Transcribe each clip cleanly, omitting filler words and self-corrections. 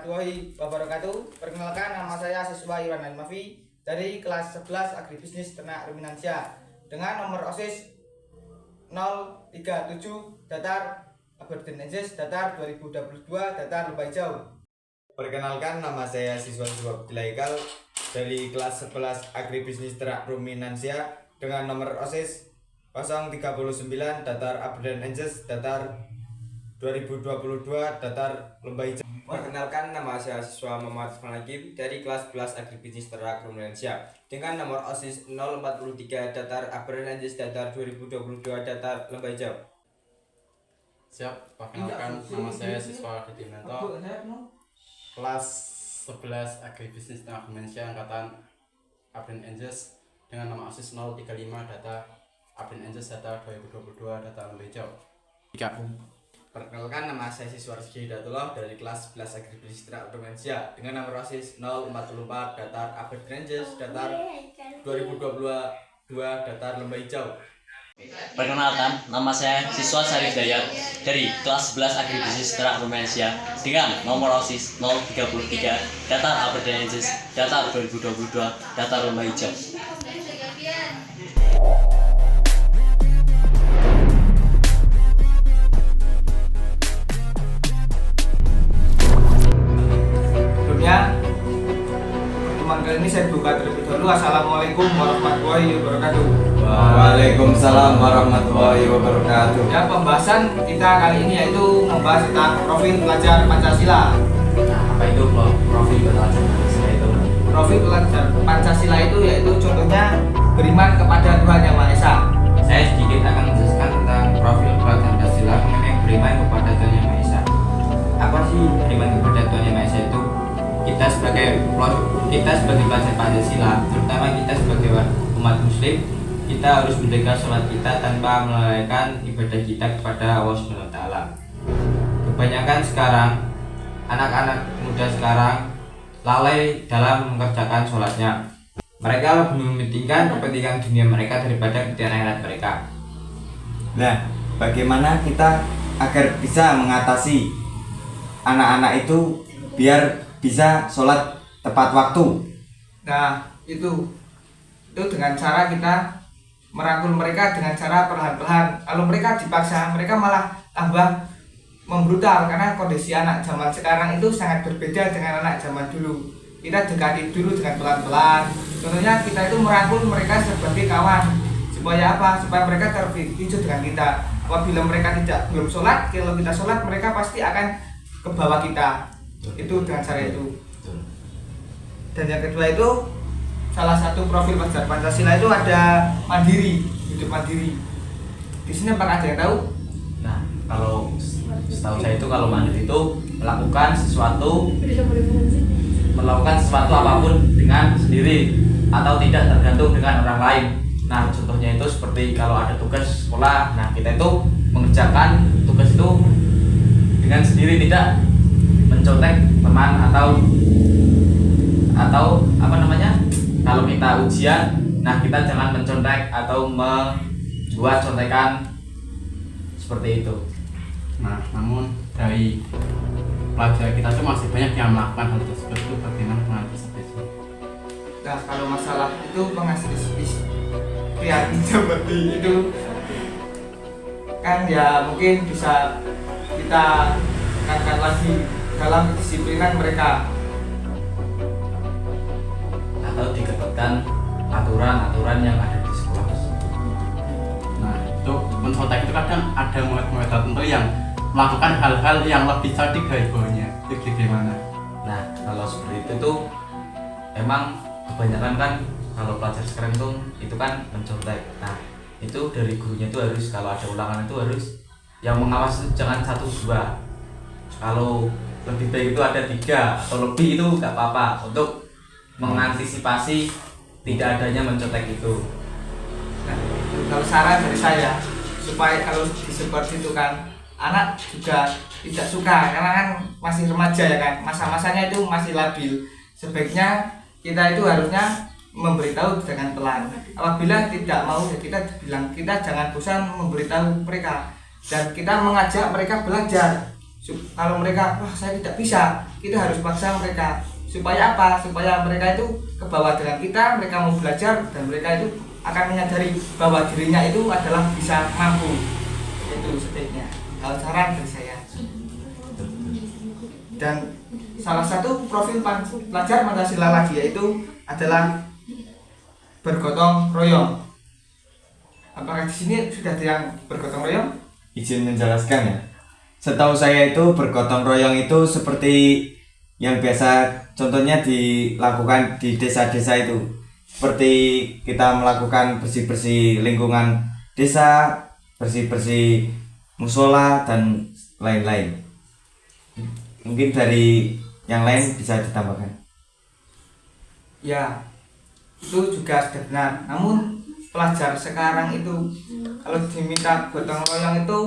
warahmatullahi wabarakatuh. Perkenalkan, nama saya siswa Iwan Almafi dari kelas 11 Agribisnis Ternak Ruminansia dengan nomor OSIS 037 datar Aberdeen Angeles datar 2022 datar Lembah Hijau. Perkenalkan, nama saya siswa Bilaikal dari kelas 11 Agribisnis Ternak Ruminansia dengan nomor OSIS 039 datar Aberdeen Angeles datar 2022 datar Lembah Hijau. Perkenalkan, nama saya siswa Muhammad Hakim dari kelas 11 Agribisnis Ternak Ruminansia dengan nomor OSIS 043 datar Aberdeen Angeles datar 2022 datar Lembah Hijau. Siap, perkenalkan, nama saya siswa Dinanto kelas 11 Agribisnis Ternak Ruminansia angkatan Aberdeen Angeles dengan nomor OSIS 035 data Aberdeen Angeles data 2022 data Lembah Hijau. Perkenalkan, nama saya siswa Rizky Hidayatullah dari kelas 11 Agribisnis Ternak Ruminansia dengan nomor OSIS 044 datar Aberdeen Angeles datar 2022 datar Lembah Hijau. Perkenalkan, nama saya siswa Syarif Dayat dari kelas 11 Agribisnis Ternak Ruminansia dengan nomor OSIS 033 datar Aberdeen Angeles datar 2022 datar Lembah Hijau. Pertemuan kali ini saya buka terlebih dahulu. Assalamualaikum warahmatullahi wabarakatuh. Waalaikumsalam warahmatullahi wabarakatuh. Ya, pembahasan kita kali ini yaitu membahas tentang profil pelajar Pancasila. Nah, apa itu profil pelajar Pancasila itu? Profil pelajar Pancasila itu yaitu contohnya beriman kepada Tuhan Yang Maha Esa. Saya sedikit akan menjelaskan tentang profil pelajar Pancasila mengenai beriman kepada Tuhan Yang Maha Esa. Apa sih beriman kepada Tuhan Yang Maha Esa itu? Kita sebagai pelajar Pancasila, terutama kita sebagai umat Muslim, kita harus menjaga sholat kita tanpa melalaikan ibadah kita kepada Allah Subhanahu Wa Taala. Kebanyakan sekarang anak-anak muda sekarang lalai dalam mengerjakan sholatnya. Mereka lebih mementingkan kepentingan dunia mereka daripada kepentingan akhirat mereka. Nah, bagaimana kita agar bisa mengatasi anak-anak itu biar bisa sholat tepat waktu? Nah, itu dengan cara kita merangkul mereka dengan cara perlahan-lahan. Kalau mereka dipaksa, mereka malah tambah membrutal karena kondisi anak zaman sekarang itu sangat berbeda dengan anak zaman dulu. Kita dekati dulu dengan pelan-pelan. Contohnya kita itu merangkul mereka sebagai kawan. Supaya apa? Supaya mereka terpicu dengan kita. Apabila mereka belum sholat, kalau kita sholat mereka pasti akan ke bawah kita. Itu dengan cara itu. Dan yang kedua itu salah satu profil pelajar Pancasila itu ada mandiri, hidup mandiri. Di sini apakah ada yang tahu? Nah, kalau setahu saya itu kalau mandiri itu melakukan sesuatu apapun dengan sendiri atau tidak tergantung dengan orang lain. Nah, contohnya itu seperti kalau ada tugas sekolah, nah kita itu mengerjakan tugas itu dengan sendiri, tidak mencontek teman atau apa namanya, kalau kita ujian, nah kita jangan mencontek atau membuat contekan seperti itu. Nah, namun dari pelajar kita itu masih banyak yang melakukan hal tersebut. Itu bagaimana mengantisipasi? Nah, kalau masalah itu mengantisipasi seperti itu kan ya mungkin bisa kita tekankan lagi dalam kedisiplinan mereka, Atau diketatkan aturan-aturan yang ada di sekolah tersebut. Nah, itu mencontek itu kadang ada murid-murid tertentu yang melakukan hal-hal yang lebih cerdik dari bawahnya. Itu gimana? Nah, kalau seperti itu tuh emang kebanyakan kan kalau pelajar sekarang tuh itu kan mencontek. Nah, itu dari gurunya itu harus, kalau ada ulangan itu harus yang mengawas itu jangan 1, 2. Kalau lebih baik itu ada 3 atau lebih itu nggak apa-apa untuk mengantisipasi tidak adanya mencontek itu. Nah, kalau saran dari saya supaya kalau seperti itu kan anak juga tidak suka karena kan masih remaja ya kan, masa-masanya itu masih labil. Sebaiknya kita itu harusnya memberitahu dengan pelan. Apabila tidak mau ya kita bilang, kita jangan bosan memberitahu mereka dan kita mengajak mereka belajar. Kalau mereka wah saya tidak bisa, kita harus paksa mereka. Supaya apa? Supaya mereka itu ke bawah dengan kita, mereka mau belajar dan mereka itu akan menyadari bahwa dirinya itu adalah bisa mampu. Itu sebaiknya hal saran dari saya. Dan salah satu profil pelajar Pancasila lagi yaitu adalah bergotong royong. Apakah di sini sudah ada yang bergotong royong? Izin menjelaskan ya. Setahu saya itu bergotong royong itu seperti yang biasa contohnya dilakukan di desa-desa itu. Seperti kita melakukan bersih-bersih lingkungan desa, bersih-bersih musola dan lain-lain. Mungkin dari yang lain bisa ditambahkan. Ya, itu juga sudah benar. Namun pelajar sekarang itu kalau diminta gotong royong itu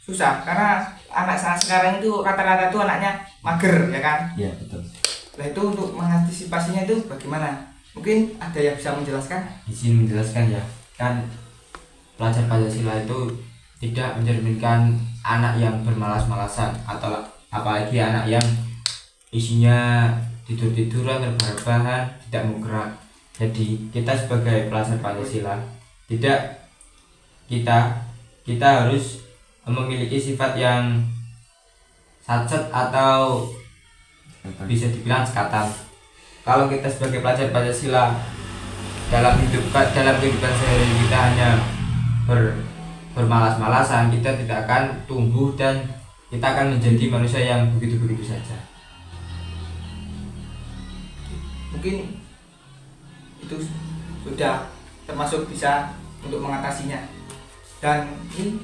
susah karena anak saat sekarang itu rata-rata itu anaknya mager, ya kan? Iya, betul. Nah itu untuk mengantisipasinya itu bagaimana? Mungkin ada yang bisa menjelaskan? Izin menjelaskan ya, kan pelajar Pancasila itu tidak mencerminkan anak yang bermalas-malasan atau apalagi anak yang isinya tidur-tiduran, rebahan, tidak mau gerak. Jadi kita sebagai pelajar Pancasila kita harus memiliki sifat yang sacet atau bisa dibilang sekatan. Kalau kita sebagai pelajar Pancasila dalam kehidupan sehari kita hanya bermalas-malasan, kita tidak akan tumbuh dan kita akan menjadi manusia yang begitu-begitu saja. Mungkin itu sudah termasuk bisa untuk mengatasinya. Dan ini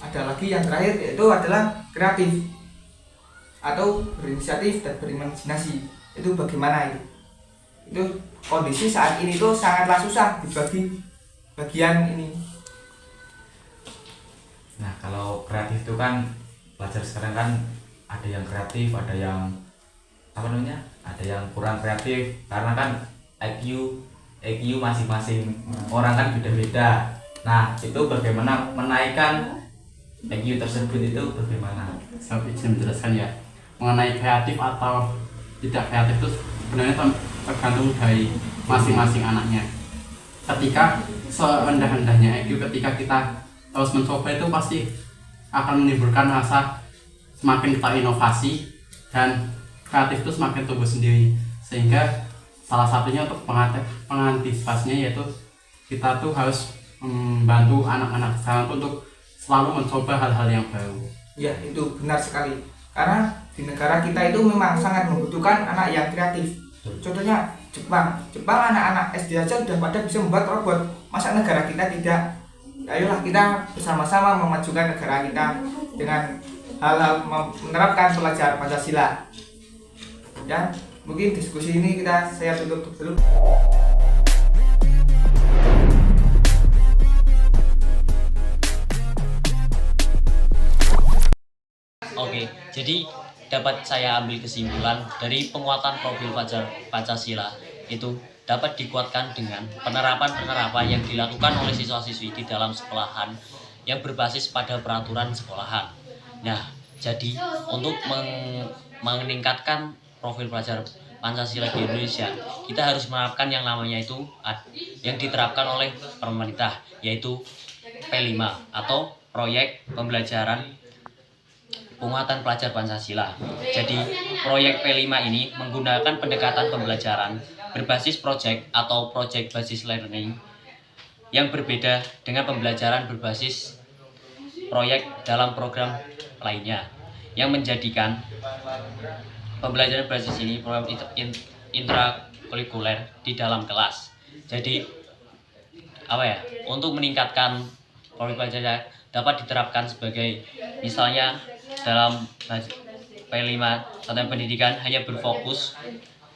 ada lagi yang terakhir yaitu adalah kreatif atau berinisiatif dan berimajinasi. Itu bagaimana itu? Itu kondisi saat ini tuh sangatlah susah dibagi bagian ini. Nah, kalau kreatif itu kan pelajar sekarang kan ada yang kreatif, ada yang apa namanya? Ada yang kurang kreatif karena kan IQ masing-masing orang kan beda-beda. Nah, itu bagaimana menaikkan IQ tersebut itu bagaimana? Saya izin menjelaskan ya, mengenai kreatif atau tidak kreatif itu sebenarnya tergantung dari masing-masing anaknya. Ketika serendah-rendahnya IQ, ketika kita terus mencoba itu pasti akan menimbulkan rasa semakin kita inovasi dan kreatif itu semakin tumbuh sendiri. Sehingga salah satunya untuk pengantisipasinya yaitu kita tuh harus membantu anak-anak sekarang untuk selalu mencoba hal-hal yang baru. Ya, itu benar sekali. Karena di negara kita itu memang sangat membutuhkan anak yang kreatif. Contohnya Jepang anak-anak SD aja udah pada bisa membuat robot. Masa negara kita tidak? Ayolah kita bersama-sama memajukan negara kita dengan hal-hal menerapkan pelajaran Pancasila. Ya, mungkin diskusi ini saya tutup dulu. Oke, jadi dapat saya ambil kesimpulan dari penguatan profil pelajar Pancasila itu dapat dikuatkan dengan penerapan-penerapan yang dilakukan oleh siswa-siswi di dalam sekolahan yang berbasis pada peraturan sekolahan. Nah, jadi untuk meningkatkan profil pelajar Pancasila di Indonesia, kita harus menerapkan yang namanya itu yang diterapkan oleh pemerintah, yaitu P5 atau proyek pembelajaran penguatan pelajar Pancasila. Jadi proyek P5 ini menggunakan pendekatan pembelajaran berbasis project atau project basis learning yang berbeda dengan pembelajaran berbasis proyek dalam program lainnya, yang menjadikan pembelajaran berbasis ini program intrakurikuler di dalam kelas. Jadi untuk meningkatkan profil pelajar dapat diterapkan sebagai misalnya dalam P5 satuan pendidikan hanya berfokus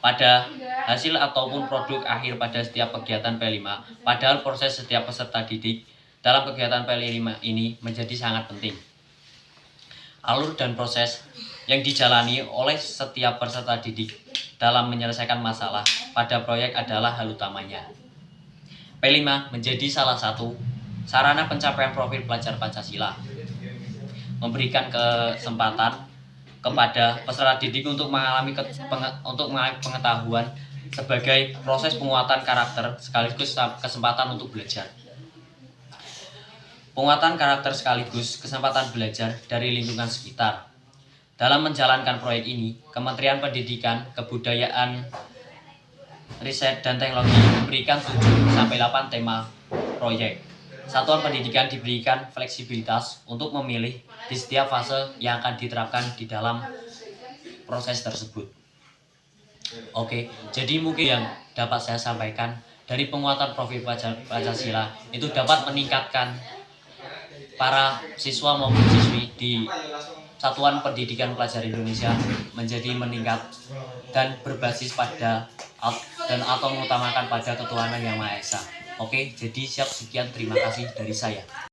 pada hasil ataupun produk akhir pada setiap kegiatan P5, padahal proses setiap peserta didik dalam kegiatan P5 ini menjadi sangat penting. Alur dan proses yang dijalani oleh setiap peserta didik dalam menyelesaikan masalah pada proyek adalah hal utamanya. P5 menjadi salah satu sarana pencapaian profil pelajar Pancasila, memberikan kesempatan kepada peserta didik untuk mengalami pengetahuan sebagai proses penguatan karakter sekaligus kesempatan untuk belajar. Penguatan karakter sekaligus kesempatan belajar dari lingkungan sekitar. Dalam menjalankan proyek ini, Kementerian Pendidikan, Kebudayaan, Riset dan Teknologi memberikan 7-8 tema proyek. Satuan pendidikan diberikan fleksibilitas untuk memilih di setiap fase yang akan diterapkan di dalam proses tersebut. Oke, jadi mungkin yang dapat saya sampaikan dari penguatan profil Pancasila itu dapat meningkatkan para siswa maupun siswi di Satuan Pendidikan Pelajar Indonesia menjadi meningkat dan berbasis pada atau mengutamakan pada ketuhanan yang Maha Esa. Oke, jadi sekian, terima kasih dari saya.